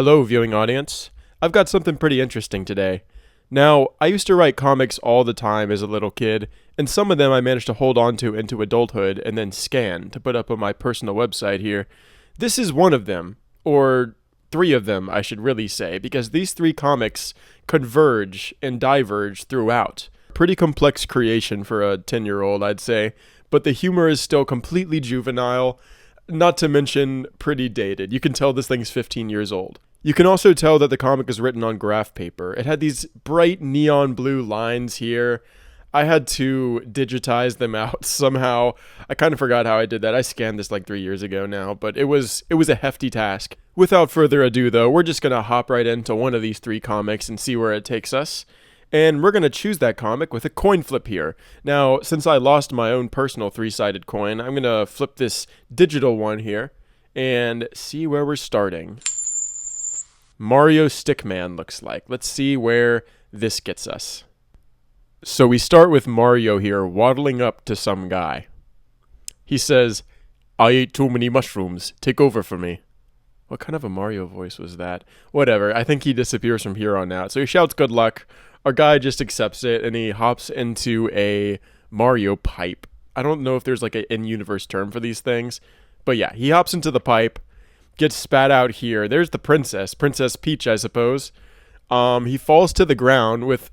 Hello, viewing audience. I've got something pretty interesting today. Now, I used to write comics all the time as a little kid, and some of them I managed to hold on to into adulthood and then scan to put up on my personal website here. This is one of them, or three of them, I should really say, because these three comics converge and diverge throughout. Pretty complex creation for a 10-year-old, I'd say, but the humor is still completely juvenile, not to mention pretty dated. You can tell this thing's 15 years old. You can also tell that the comic is written on graph paper. It had these bright neon blue lines here. I had to digitize them out somehow. I kind of forgot how I did that. I scanned this like 3 years ago now, but it was a hefty task. Without further ado though, we're just going to hop right into one of these three comics and see where it takes us. And we're going to choose that comic with a coin flip here. Now, since I lost my own personal three-sided coin, I'm going to flip this digital one here and see where we're starting. Mario Stickman looks like. Let's see where this gets us. So we start with Mario here waddling up to some guy. He says, "I ate too many mushrooms. Take over for me." What kind of a Mario voice was that? Whatever. I think he disappears from here on out. So he shouts good luck. Our guy just accepts it and he hops into a Mario pipe. I don't know if there's like an in-universe term for these things. But yeah, he hops into the pipe. Gets spat out here. There's the princess. Princess Peach, I suppose. He falls to the ground with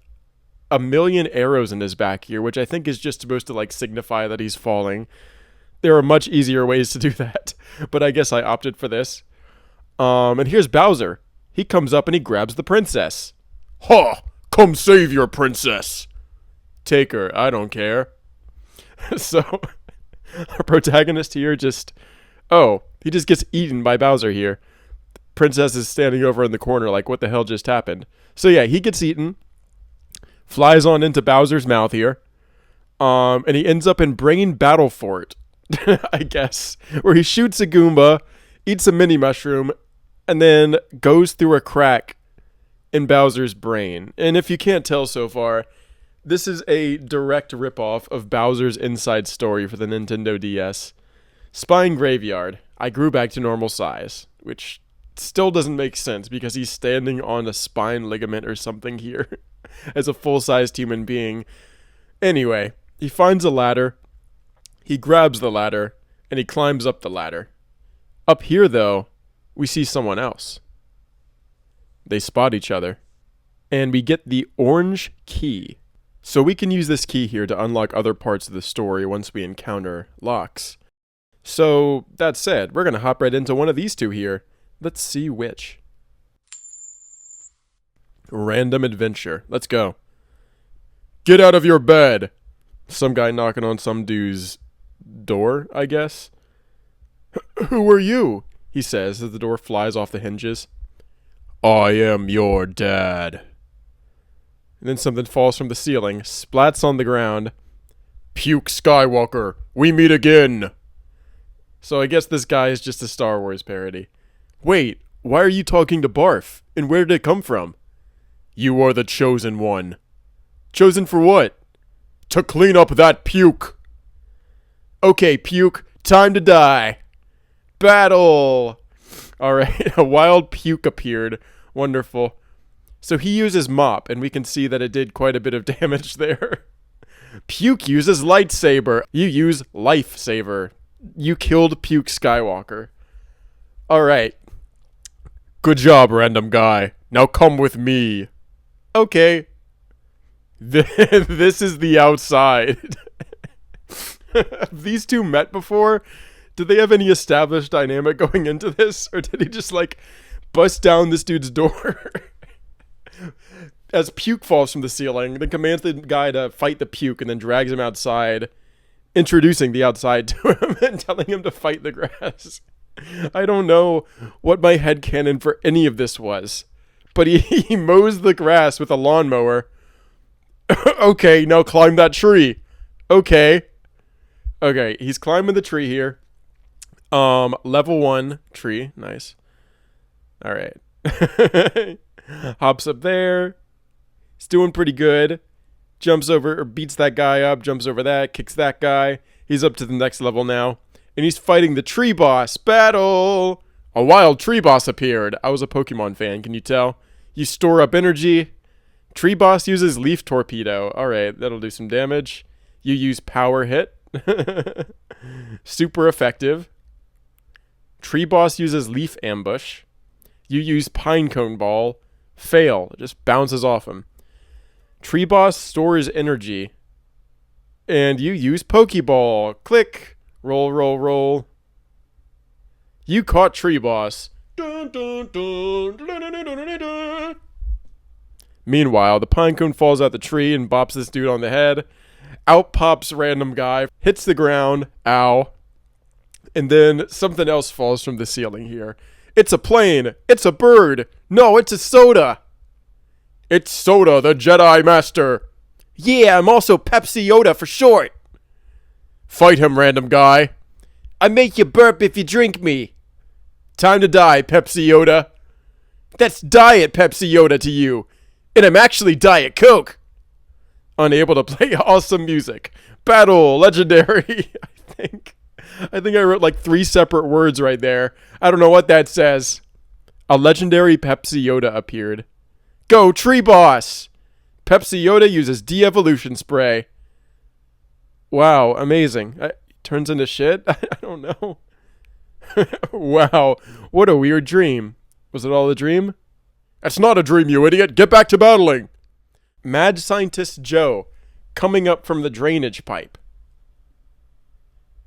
a million arrows in his back here, which I think is just supposed to like signify that he's falling. There are much easier ways to do that, but I guess I opted for this. And here's Bowser. He comes up and he grabs the princess. "Ha! Come save your princess!" "Take her. I don't care." So, our protagonist here just... Oh, he just gets eaten by Bowser here. Princess is standing over in the corner like, what the hell just happened? So yeah, he gets eaten. Flies on into Bowser's mouth here. And he ends up in Brain Battle Fort, I guess. Where he shoots a Goomba, eats a mini mushroom, and then goes through a crack in Bowser's brain. And if you can't tell so far, this is a direct ripoff of Bowser's Inside Story for the Nintendo DS. Spine Graveyard. I grew back to normal size, which still doesn't make sense because he's standing on a spine ligament or something here as a full-sized human being. Anyway, he finds a ladder, he grabs the ladder, and he climbs up the ladder. Up here, though, we see someone else. They spot each other, and we get the orange key. So we can use this key here to unlock other parts of the story once we encounter locks. So, that said, we're going to hop right into one of these two here. Let's see which. Random adventure. Let's go. "Get out of your bed!" Some guy knocking on some dude's door, I guess. "Who are you?" he says as the door flies off the hinges. "I am your dad." And then something falls from the ceiling, splats on the ground. "Puke Skywalker, we meet again!" So I guess this guy is just a Star Wars parody. "Wait, why are you talking to Barf? And where did it come from?" "You are the chosen one." "Chosen for what?" "To clean up that puke." "Okay, puke, time to die." Battle! Alright, a wild puke appeared. Wonderful. So he uses mop, and we can see that it did quite a bit of damage there. Puke uses lightsaber. You use lifesaver. You killed Puke Skywalker. Alright. "Good job, random guy. Now come with me." Okay. This is the outside. Have these two met before? Did they have any established dynamic going into this? Or did he just, like, bust down this dude's door? As puke falls from the ceiling, then commands the guy to fight the puke and then drags him outside, introducing the outside to him and telling him to fight the grass. I don't know what my headcanon for any of this was, but he mows the grass with a lawnmower. Okay, now climb that tree. Okay, he's climbing the tree here. Level 1 tree, nice. Alright. Hops up there. He's doing pretty good. Jumps over, or beats that guy up, jumps over that, kicks that guy. He's up to the next level now. And he's fighting the tree boss. Battle! A wild tree boss appeared. I was a Pokemon fan, can you tell? You store up energy. Tree boss uses leaf torpedo. Alright, that'll do some damage. You use power hit. Super effective. Tree boss uses leaf ambush. You use pinecone ball. Fail. It just bounces off him. Tree boss stores energy. And you use Pokeball. Click. Roll, roll, roll. You caught Tree Boss. Dun, dun, dun, dun, dun, dun, dun, dun. Meanwhile, the pinecone falls out the tree and bops this dude on the head. Out pops random guy, hits the ground, ow. And then something else falls from the ceiling here. It's a plane. It's a bird. No, it's a soda. It's Soda, the Jedi Master. Yeah, I'm also Pepsi Yoda for short. Fight him, random guy. I make you burp if you drink me. Time to die, Pepsi Yoda. That's Diet Pepsi Yoda to you. And I'm actually Diet Coke. Unable to play awesome music. Battle, legendary. I think I wrote like 3 separate words right there. I don't know what that says. A legendary Pepsi Yoda appeared. Go, Tree Boss! Pepsi Yoda uses de-evolution spray. Wow, amazing. Turns into shit? I don't know. Wow, what a weird dream. Was it all a dream? It's not a dream, you idiot. Get back to battling. Mad Scientist Joe, coming up from the drainage pipe.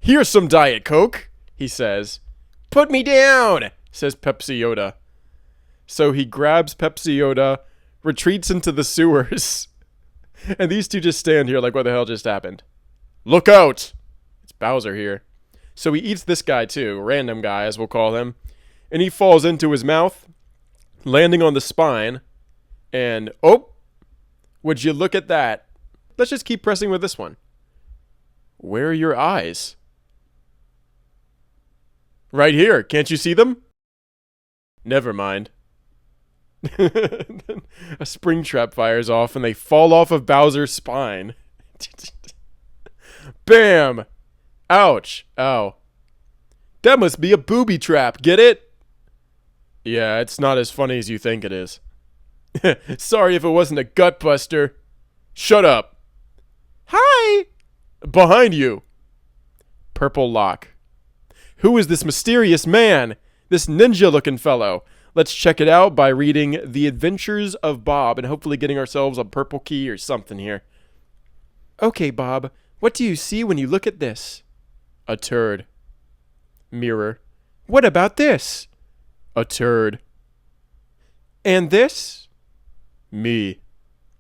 Here's some Diet Coke, he says. Put me down, says Pepsi Yoda. So he grabs Pepsi Yoda, retreats into the sewers. And these two just stand here like, what the hell just happened? Look out! It's Bowser here. So he eats this guy too, random guy as we'll call him. And he falls into his mouth, landing on the spine. And, oh! Would you look at that? Let's just keep pressing with this one. Where are your eyes? Right here. Can't you see them? Never mind. A spring trap fires off and they fall off of Bowser's spine. Bam! Ouch. Ow. That must be a booby trap. Get it? Yeah, it's not as funny as you think it is. Sorry if it wasn't a gut buster. Shut up. Hi! Behind you. Purple lock. Who is this mysterious man? This ninja-looking fellow. Let's check it out by reading The Adventures of Bob and hopefully getting ourselves a purple key or something here. Okay, Bob. What do you see when you look at this? A turd. Mirror. What about this? A turd. And this? Me.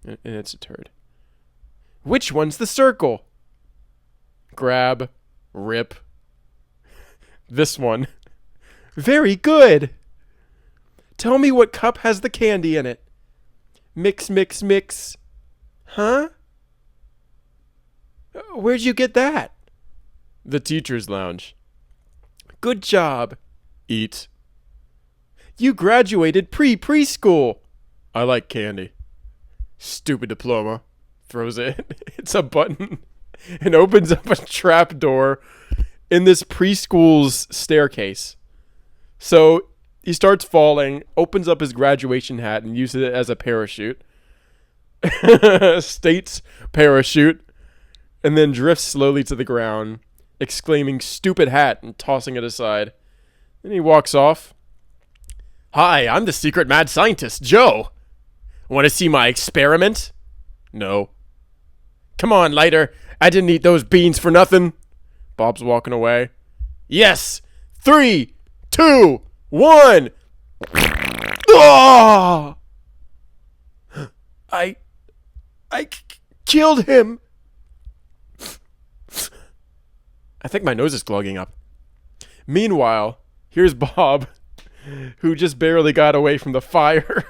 And it's a turd. Which one's the circle? Grab. Rip. This one. Very good. Tell me what cup has the candy in it. Mix, mix, mix. Huh? Where'd you get that? The teacher's lounge. Good job. Eat. You graduated preschool. I like candy. Stupid diploma. Throws it. It's a button. And opens up a trap door in this preschool's staircase. So he starts falling, opens up his graduation hat and uses it as a parachute. States parachute. And then drifts slowly to the ground, exclaiming, "Stupid hat," and tossing it aside. Then he walks off. Hi, I'm the secret mad scientist, Joe. Want to see my experiment? No. Come on, Lighter. I didn't eat those beans for nothing. Bob's walking away. Yes! 3, 2, 1! Oh! I killed him! I think my nose is clogging up. Meanwhile, here's Bob, who just barely got away from the fire.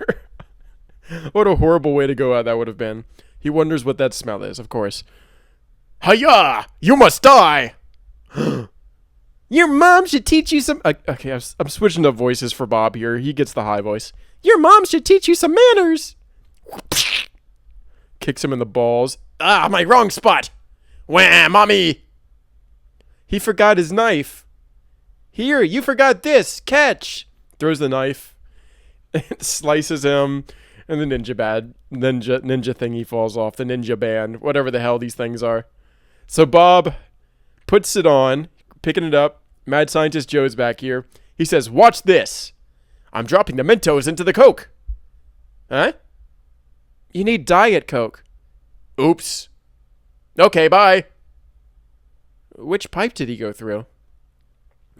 What a horrible way to go out that would have been. He wonders what that smell is, of course. Hiya! You must die! Your mom should teach you some... Okay, I'm switching up voices for Bob here. He gets the high voice. Your mom should teach you some manners! Kicks him in the balls. Ah, my wrong spot! Wham, mommy! He forgot his knife. Here, you forgot this. Catch! throws the knife, slices him, and the ninja thingy falls off. The ninja band, whatever the hell these things are. So Bob puts it on, picking it up. Mad Scientist Joe's back here. He says, "Watch this. I'm dropping the Mentos into the Coke." Huh? You need Diet Coke. Oops. Okay, bye. Which pipe did he go through?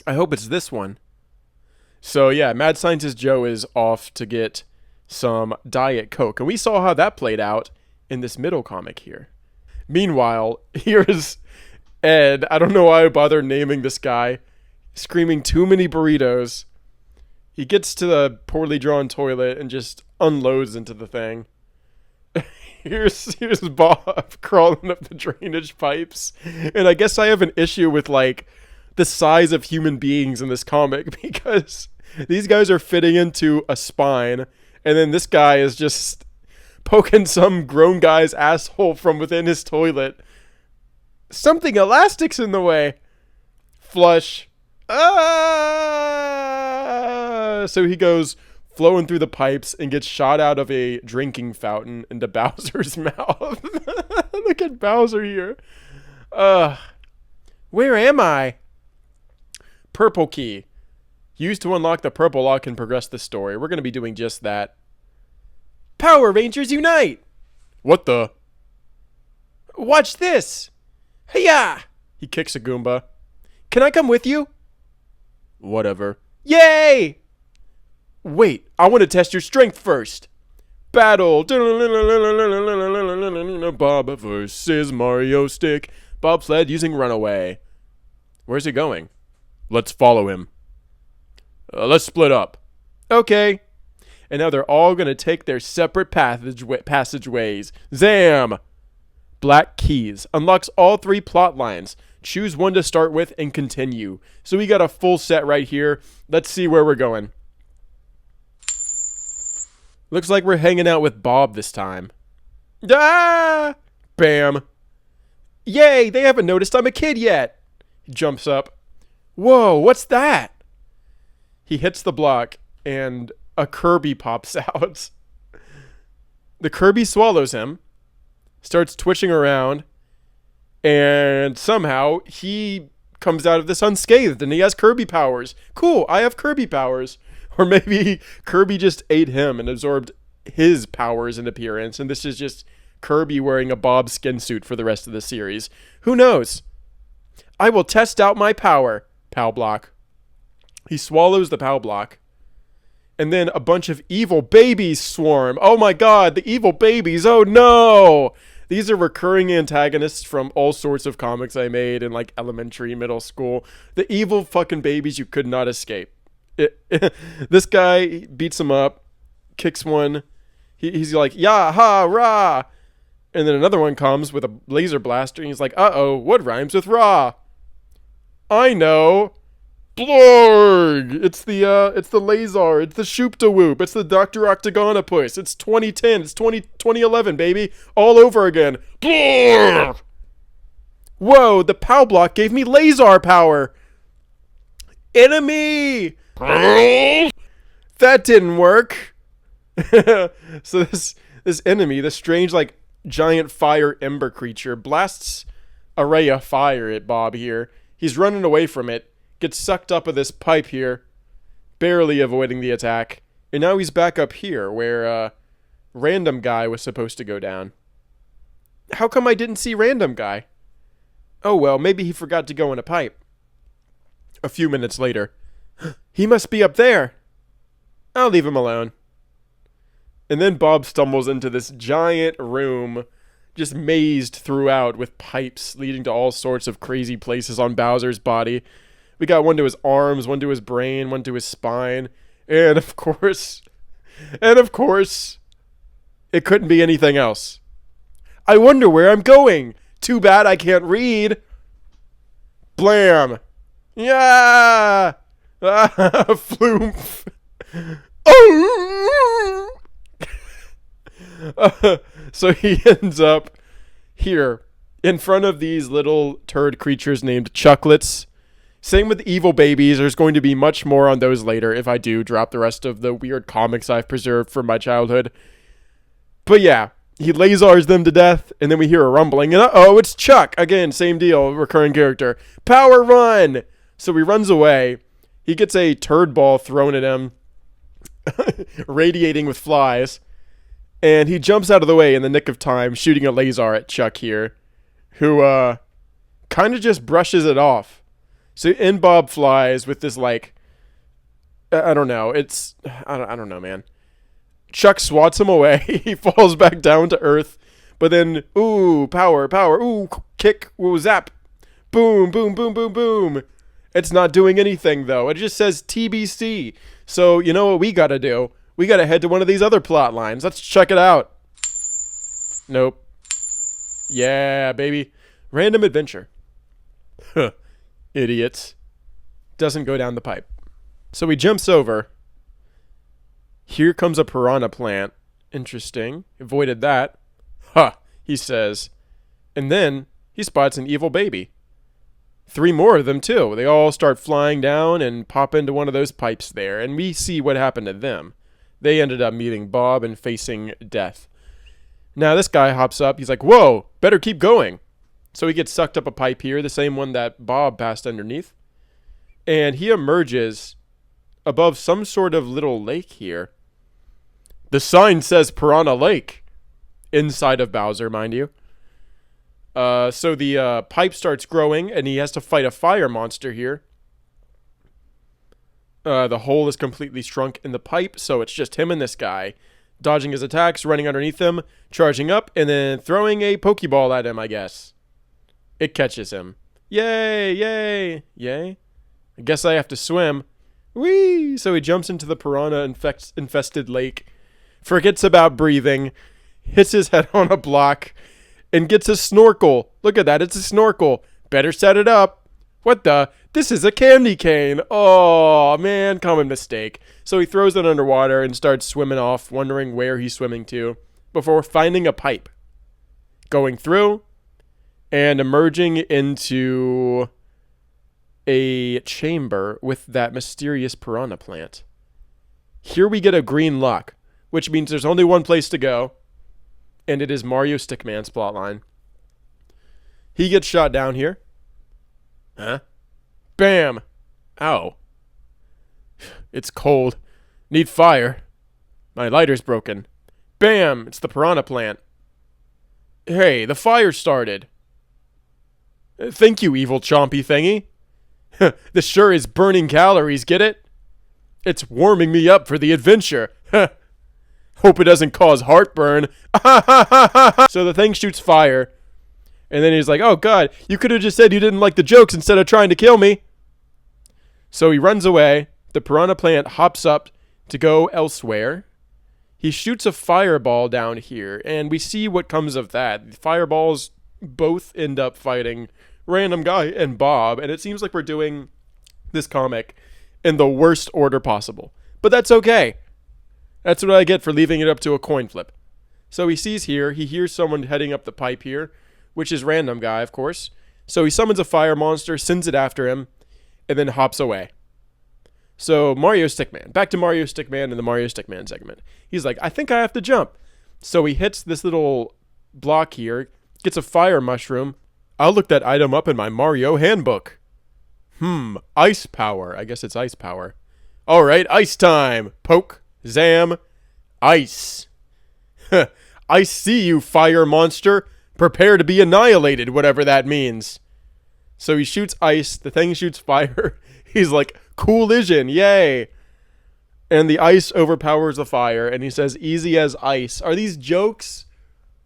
I hope it's this one. So yeah, Mad Scientist Joe is off to get some Diet Coke. And we saw how that played out in this middle comic here. Meanwhile, here's Ed. I don't know why I bother naming this guy. Screaming too many burritos. He gets to the poorly drawn toilet and just unloads into the thing. Here's Bob crawling up the drainage pipes. And I guess I have an issue with, like, the size of human beings in this comic, because these guys are fitting into a spine, and then this guy is just poking some grown guy's asshole from within his toilet. Something elastic's in the way. Flush. So he goes flowing through the pipes and gets shot out of a drinking fountain into Bowser's mouth. Look at Bowser here. Where am I? Purple key. Used to unlock the purple lock and progress the story. We're going to be doing just that. Power Rangers unite! What the? Watch this! Hiya! He kicks a Goomba. Can I come with you? Whatever. Yay! Wait, I want to test your strength first. Battle. Bob versus Mario Stick. Bobsled using Runaway. Where's he going? Let's follow him. Let's split up. Okay. And now they're all going to take their separate passageways. Zam! Black keys. Unlocks all 3 plot lines. Choose one to start with and continue. So we got a full set right here. Let's see where we're going. Looks like we're hanging out with Bob this time. Ah! Bam. Yay, they haven't noticed I'm a kid yet. He jumps up. Whoa, what's that? He hits the block and a Kirby pops out. The Kirby swallows him, starts twitching around, and somehow he comes out of this unscathed and he has Kirby powers. Cool, I have Kirby powers. Or maybe Kirby just ate him and absorbed his powers and appearance, and this is just Kirby wearing a Bob skin suit for the rest of the series. Who knows? I will test out my power. Pow block. He swallows the pow block. And then a bunch of evil babies swarm. Oh my god, the evil babies. Oh no! These are recurring antagonists from all sorts of comics I made in like elementary, middle school. The evil fucking babies you could not escape. This guy beats him up, kicks one. He's like, "Yah, ha, rah." And then another one comes with a laser blaster, and he's like, "Uh-oh, what rhymes with rah?" I know. Blorg! It's the Lazar. It's the Shoop-da-Whoop. It's the Dr. Octagonopus. It's 2010. It's 2011, baby. All over again. Blorg! Whoa, the POW block gave me Lazar power. Enemy! That didn't work. So this enemy, this strange, like, giant fire ember creature, blasts a ray of fire at Bob here. He's running away from it, gets sucked up of this pipe here, barely avoiding the attack. And now he's back up here, where Random Guy was supposed to go down. How come I didn't see Random Guy? Oh well, maybe he forgot to go in a pipe. A few minutes later. He must be up there. I'll leave him alone. And then Bob stumbles into this giant room, just mazed throughout with pipes leading to all sorts of crazy places on Bowser's body. We got one to his arms, one to his brain, one to his spine, and of course, it couldn't be anything else. I wonder where I'm going. Too bad I can't read. Blam. Yeah. Floomp. Oh. So he ends up here in front of these little turd creatures named Chucklets. Same with evil babies. There's going to be much more on those later if I do drop the rest of the weird comics I've preserved from my childhood. But yeah, he lasers them to death, and then we hear a rumbling, and uh-oh, it's Chuck. Again, same deal, recurring character. Power run! So he runs away. He gets a turd ball thrown at him, radiating with flies, and he jumps out of the way in the nick of time, shooting a laser at Chuck here, who kind of just brushes it off. So in Bob flies with this, like, I don't know. I don't know, man. Chuck swats him away. He falls back down to earth. But then, ooh, power. Ooh, kick, ooh, zap. Boom, boom, boom, boom, boom. It's not doing anything, though. It just says TBC. So, you know what we gotta do? We gotta head to one of these other plot lines. Let's check it out. Nope. Yeah, baby. Random adventure. Huh. Idiots. Doesn't go down the pipe. So he jumps over. Here comes a piranha plant. Interesting. Avoided that. Ha, he says. And then he spots an evil baby. 3 more of them, too. They all start flying down and pop into one of those pipes there. And we see what happened to them. They ended up meeting Bob and facing death. Now this guy hops up. He's like, whoa, better keep going. So he gets sucked up a pipe here, the same one that Bob passed underneath. And he emerges above some sort of little lake here. The sign says Piranha Lake. Inside of Bowser, mind you. So the pipe starts growing, and he has to fight a fire monster here. The hole is completely shrunk in the pipe, so it's just him and this guy. Dodging his attacks, running underneath him, charging up, and then throwing a Pokeball at him, I guess. It catches him. Yay, yay, yay. I guess I have to swim. Whee! So he jumps into the piranha infested lake, forgets about breathing, hits his head on a block, and gets a snorkel. Look at that, it's a snorkel. Better set it up. What the? This is a candy cane. Oh, man, common mistake. So he throws it underwater and starts swimming off, wondering where he's swimming to, before finding a pipe. Going through and emerging into a chamber with that mysterious piranha plant. Here we get a green lock, which means there's only one place to go, and it is Mario Stickman's plotline. He gets shot down here. Huh? Bam! Ow. It's cold. Need fire. My lighter's broken. Bam! It's the piranha plant. Hey, the fire started. Thank you, evil chompy thingy. This sure is burning calories, get it? It's warming me up for the adventure. Hope it doesn't cause heartburn. So the thing shoots fire. And then he's like, oh god, you could have just said you didn't like the jokes instead of trying to kill me. So he runs away. The piranha plant hops up to go elsewhere. He shoots a fireball down here, and we see what comes of that. The fireballs both end up fighting Random Guy and Bob, and it seems like we're doing this comic in the worst order possible. But that's okay. That's what I get for leaving it up to a coin flip. So he sees here, he hears someone heading up the pipe here, which is Random Guy, of course. So he summons a fire monster, sends it after him, and then hops away. So Mario Stickman. Back to Mario Stickman in the Mario Stickman segment. He's like, I think I have to jump. So he hits this little block here, gets a fire mushroom. I'll look that item up in my Mario handbook. Ice power. I guess it's ice power. All right, ice time. Poke, zam, ice. I see you, fire monster. Prepare to be annihilated, whatever that means. So he shoots ice. The thing shoots fire. He's like, coolision, yay. And the ice overpowers the fire, and he says, easy as ice. Are these jokes?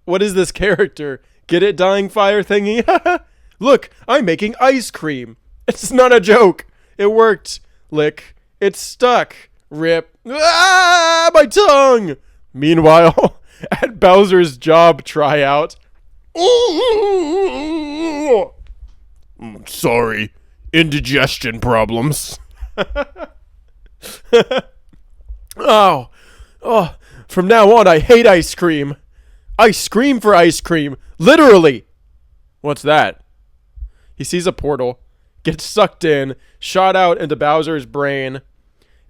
What is this character? Get it, dying fire thingy? Look, I'm making ice cream. It's not a joke. It worked. Lick. It's stuck. Rip. Ah, my tongue. Meanwhile, at Bowser's job tryout. Sorry. Indigestion problems. Oh, from now on, I hate ice cream. I scream for ice cream. Literally. What's that? He sees a portal, gets sucked in, shot out into Bowser's brain,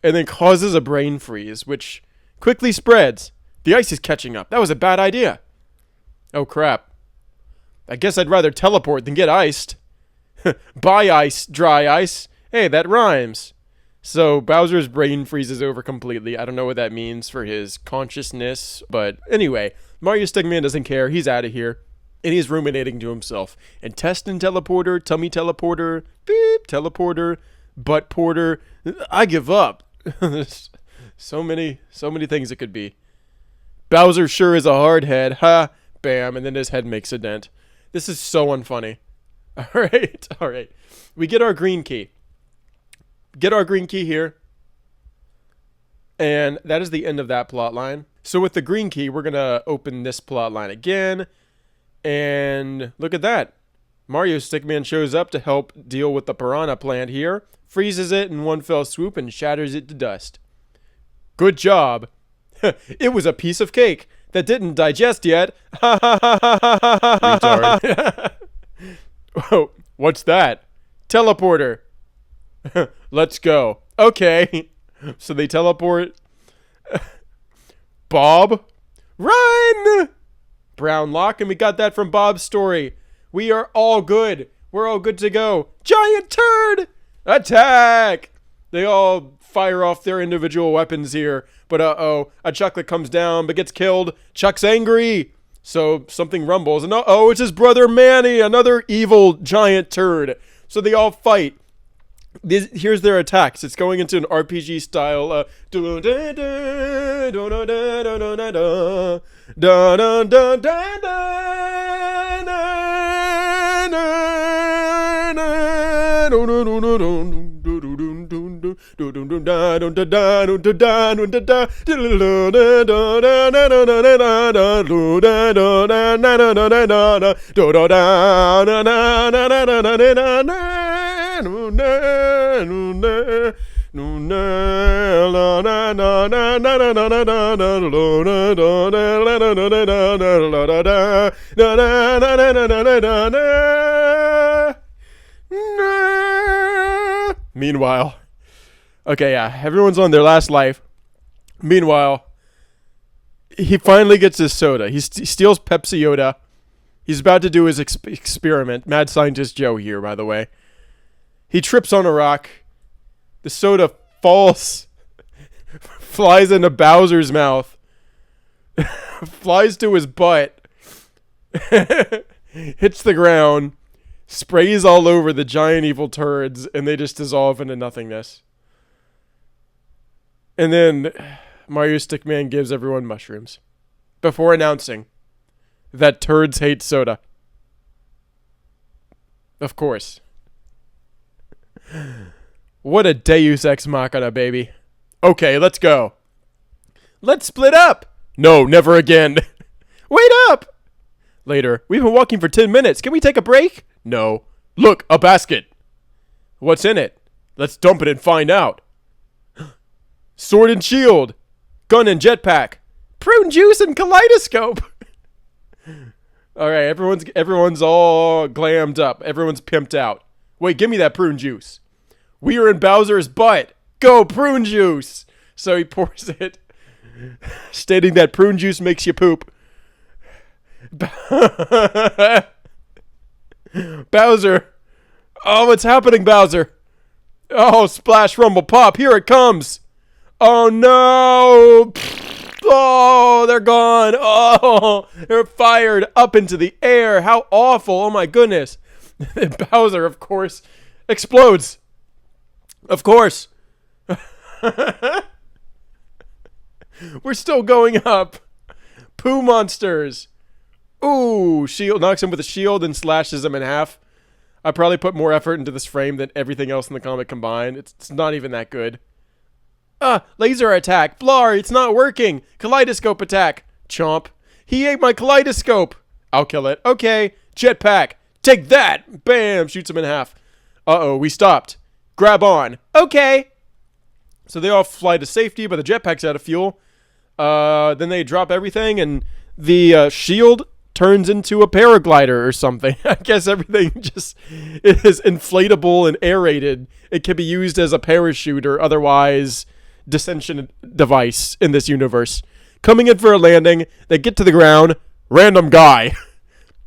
and then causes a brain freeze, which quickly spreads. The ice is catching up. That was a bad idea. Oh, crap. I guess I'd rather teleport than get iced. Buy ice, dry ice. Hey, that rhymes. So Bowser's brain freezes over completely. I don't know what that means for his consciousness, but anyway, Mario Stickman doesn't care. He's out of here. And he's ruminating to himself. Intestine teleporter, tummy teleporter, beep, teleporter, butt porter. I give up. There's so many things it could be. Bowser sure is a hard head. Ha, bam, and then his head makes a dent. This is so unfunny. All right. We get our green key. Get our green key here. And that is the end of that plot line. So with the green key, we're going to open this plot line again. And look at that. Mario Stickman shows up to help deal with the piranha plant here, freezes it in one fell swoop, and shatters it to dust. Good job. It was a piece of cake that didn't digest yet. Retard. Oh, what's that? Teleporter. Let's go. Okay. So they teleport. Bob, run! Brown lock, and we got that from Bob's story. We are all good. We're all good to go. Giant turd! Attack! They all fire off their individual weapons here. But uh-oh, a Chuck that comes down but gets killed. Chuck's angry. So something rumbles. And uh-oh, it's his brother Manny, another evil giant turd. So they all fight. Here's their attacks. It's going into an RPG style. Meanwhile, okay, yeah, everyone's on their last life. Meanwhile, he finally gets his soda. He steals Pepsi Yoda. He's about to do his experiment. Mad Scientist Joe here, by the way. He trips on a rock. The soda falls, flies into Bowser's mouth, flies to his butt, hits the ground, sprays all over the giant evil turds, and they just dissolve into nothingness. And then Mario Stickman gives everyone mushrooms before announcing that turds hate soda. Of course. What a deus ex machina, baby. Okay, let's go. Let's split up. No, never again. Wait up. Later, we've been walking for 10 minutes. Can we take a break? No. Look, a basket. What's in it? Let's dump it and find out. Sword and shield. Gun and jetpack. Prune juice and kaleidoscope. All right, everyone's all glammed up. Everyone's pimped out. Wait, give me that prune juice. We are in Bowser's butt. Go, prune juice. So he pours it, stating that prune juice makes you poop. Bowser. Oh, what's happening, Bowser? Oh, splash, rumble, pop. Here it comes. Oh, no. Oh, they're gone. Oh, they're fired up into the air. How awful. Oh, my goodness. And Bowser, of course, explodes. Of course. We're still going up. Poo monsters. Ooh, shield knocks him with a shield and slashes him in half. I probably put more effort into this frame than everything else in the comic combined. It's not even that good. Laser attack. Blar, it's not working. Kaleidoscope attack. Chomp. He ate my kaleidoscope. I'll kill it. Okay. Jetpack. Take that. Bam. Shoots him in half. Uh-oh, we stopped. Grab on. Okay. So they all fly to safety, but the jetpack's out of fuel. Then they drop everything, and the shield turns into a paraglider or something. I guess everything just is inflatable and aerated. It can be used as a parachute or otherwise descension device in this universe. Coming in for a landing, they get to the ground, random guy.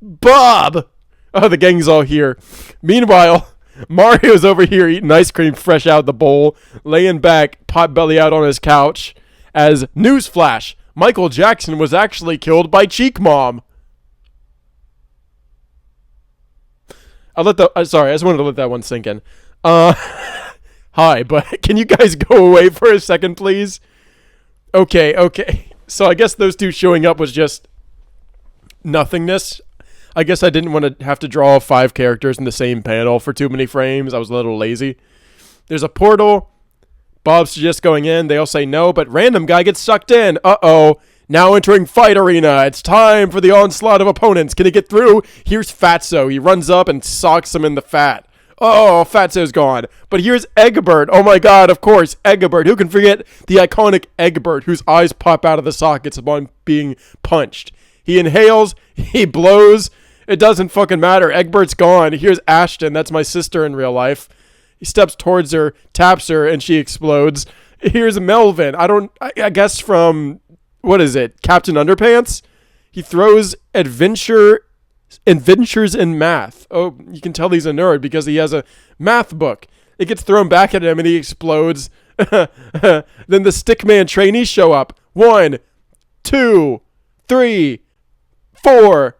Bob! Oh, the gang's all here. Meanwhile, Mario's over here eating ice cream fresh out of the bowl, laying back, pot belly out on his couch, as newsflash, Michael Jackson was actually killed by Cheek Mom. I just wanted to let that one sink in. Hi, but can you guys go away for a second, please? Okay. So I guess those two showing up was just nothingness. I guess I didn't want to have to draw 5 characters in the same panel for too many frames. I was a little lazy. There's a portal. Bob suggests going in. They all say no, but random guy gets sucked in. Uh-oh. Now entering fight arena. It's time for the onslaught of opponents. Can he get through? Here's Fatso. He runs up and socks him in the fat. Oh, Fatso's gone. But here's Egbert. Oh my god, of course, Egbert. Who can forget the iconic Egbert whose eyes pop out of the sockets upon being punched? He inhales. He blows. It doesn't fucking matter. Egbert's gone. Here's Ashton. That's my sister in real life. He steps towards her, taps her, and she explodes. Here's Melvin. I guess from, what is it, Captain Underpants? He throws adventures in math. Oh, you can tell he's a nerd because he has a math book. It gets thrown back at him and he explodes. Then the Stickman trainees show up. 1, 2, 3, 4,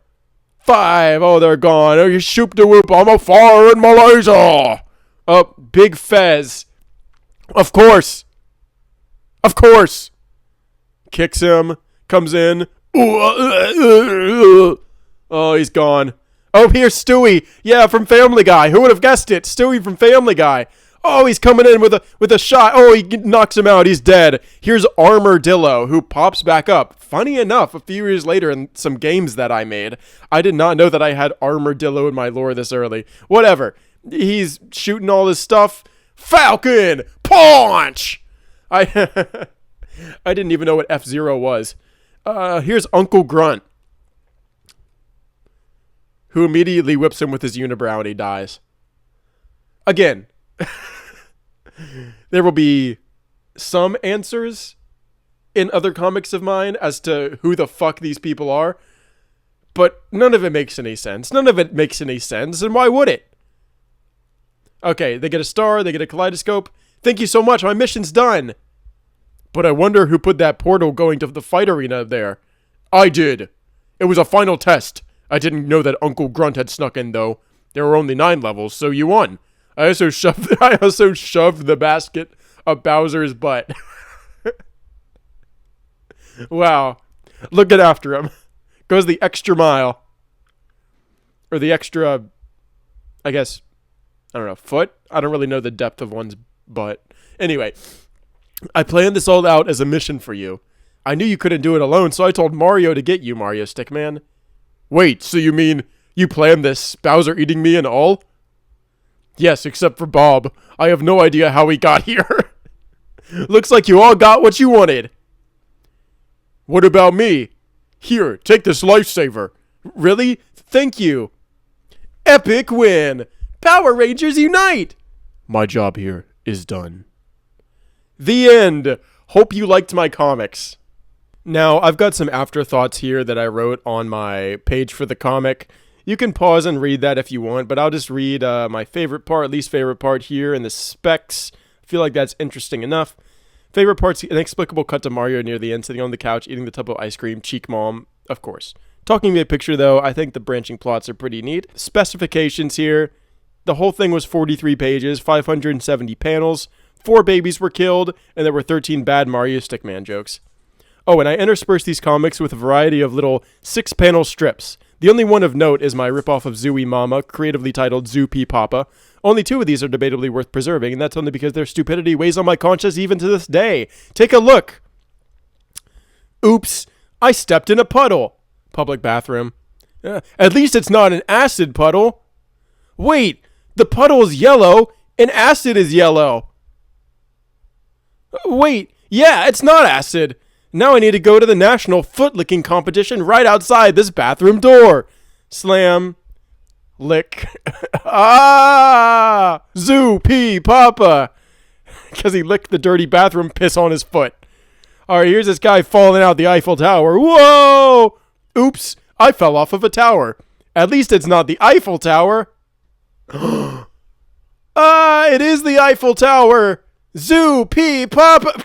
5. Oh, they're gone. Oh, you shoop de whoop. I'm a fire in Malaysia. Oh, Big Fez. Of course. Kicks him. Comes in. Oh, he's gone. Oh, here's Stewie. Yeah, from Family Guy. Who would have guessed it? Stewie from Family Guy. Oh, he's coming in with a shot. Oh, he knocks him out. He's dead. Here's Armadillo, who pops back up. Funny enough, a few years later in some games that I made, I did not know that I had Armadillo in my lore this early. Whatever. He's shooting all this stuff. Falcon! Punch! I didn't even know what F-Zero was. Here's Uncle Grunt, who immediately whips him with his unibrow and he dies. Again, there will be some answers in other comics of mine as to who the fuck these people are, but none of it makes any sense. And why would it? Okay, they get a star, they get a kaleidoscope. Thank you so much, my mission's done. But I wonder who put that portal going to the fight arena there. I did. It was a final test. I didn't know that Uncle Grunt had snuck in, though. There were only 9 levels, so you won. I also shoved the basket up Bowser's butt. Wow. Looking after him. Goes the extra mile. Or the extra, I guess, I don't know, foot? I don't really know the depth of one's butt. Anyway, I planned this all out as a mission for you. I knew you couldn't do it alone, so I told Mario to get you, Mario Stickman. Wait, so you mean you planned this, Bowser eating me and all? Yes, except for Bob. I have no idea how he got here. Looks like you all got what you wanted. What about me? Here, take this lifesaver. Really? Thank you. Epic win! Power Rangers unite! My job here is done. The end. Hope you liked my comics. Now, I've got some afterthoughts here that I wrote on my page for the comic. You can pause and read that if you want, but I'll just read my favorite part, least favorite part here in the specs. I feel like that's interesting enough. Favorite part's inexplicable cut to Mario near the end, sitting on the couch, eating the tub of ice cream, Cheek Mom, of course. Talking big picture, though, I think the branching plots are pretty neat. Specifications here. The whole thing was 43 pages, 570 panels, 4 babies were killed, and there were 13 bad Mario Stickman jokes. Oh, and I interspersed these comics with a variety of little 6-panel strips. The only one of note is my ripoff of Zooey Mama, creatively titled Zoo Pea Papa. Only 2 of these are debatably worth preserving, and that's only because their stupidity weighs on my conscience even to this day. Take a look! Oops, I stepped in a puddle. Public bathroom. At least it's not an acid puddle. Wait, the puddle is yellow, and acid is yellow. Wait, yeah, it's not acid. Now I need to go to the national foot-licking competition right outside this bathroom door. Slam. Lick. Ah! Zoo, pee, papa. Because he licked the dirty bathroom piss on his foot. Alright, here's this guy falling out the Eiffel Tower. Whoa! Oops, I fell off of a tower. At least it's not the Eiffel Tower. Ah, it is the Eiffel Tower. Zoo, pee, papa.